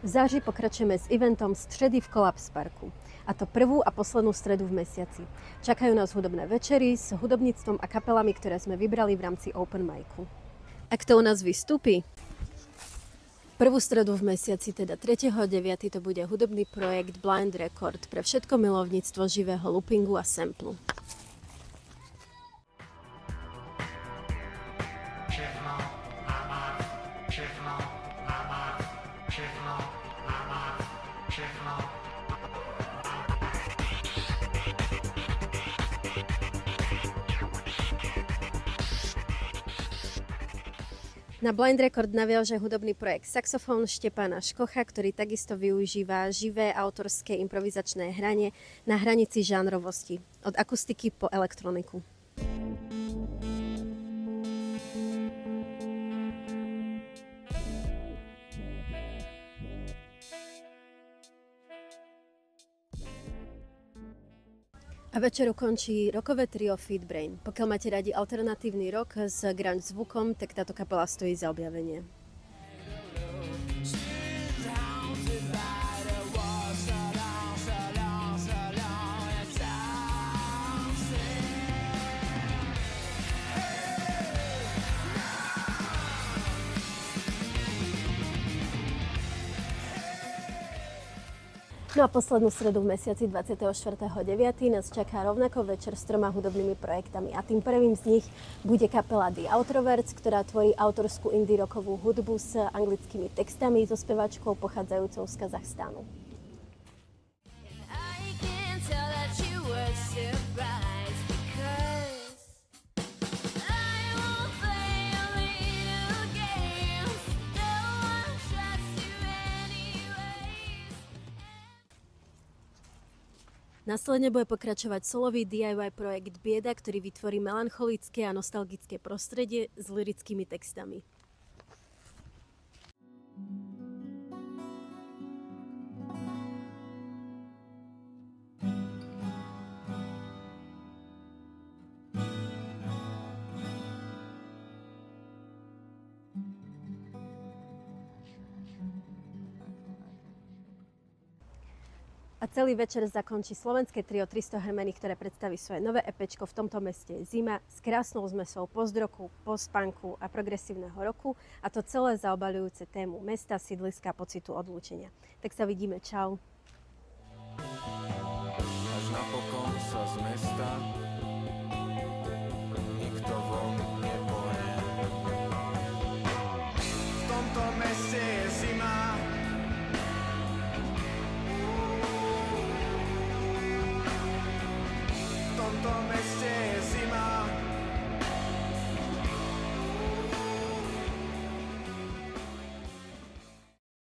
V září pokračujeme s eventom Stredy v Collapse Parku. A to prvú a poslednú stredu v mesiaci. Čakajú nás hudobné večery s hudobníctvom a kapelami, ktoré sme vybrali v rámci Open Micu. A kto u nás vystúpi? Prvú stredu v mesiaci, teda 3.9. to bude hudobný projekt Blind Record pre všetko milovníctvo živého loopingu a samplu. Na Blind Record naviaže hudobný projekt Saxofón Štepána Škocha, ktorý takisto využíva živé autorské improvizačné hranie na hranici žánrovosti, od akustiky po elektroniku. A večeru končí rockové trio Feedbrain. Pokiaľ máte radi alternatívny rock s grunge zvukom, tak táto kapela stojí za objavenie. No a poslednú stredu v mesiaci 24.9. nás čaká rovnako večer s 3 hudobnými projektami. A tým prvým z nich bude kapela The Outroverts, ktorá tvorí autorskú indie rockovú hudbu s anglickými textami so speváčkou pochádzajúcou z Kazachstánu. Následne bude pokračovať solový DIY projekt Bieda, ktorý vytvorí melancholické a nostalgické prostredie s lyrickými textami. A celý večer zakončí slovenské trio 300 Hrmeny, ktoré predstaví svoje nové EPčko V tomto meste je zima s krásnou zmesou post-rocku, post-punku a progresívneho roku, a to celé zaobaľujúce tému mesta, sídliska, pocitu odlúčenia. Tak sa vidíme, čau. Až napokon sa z mesta nikto von nepoje. V tomto meste je zima. V tomto meste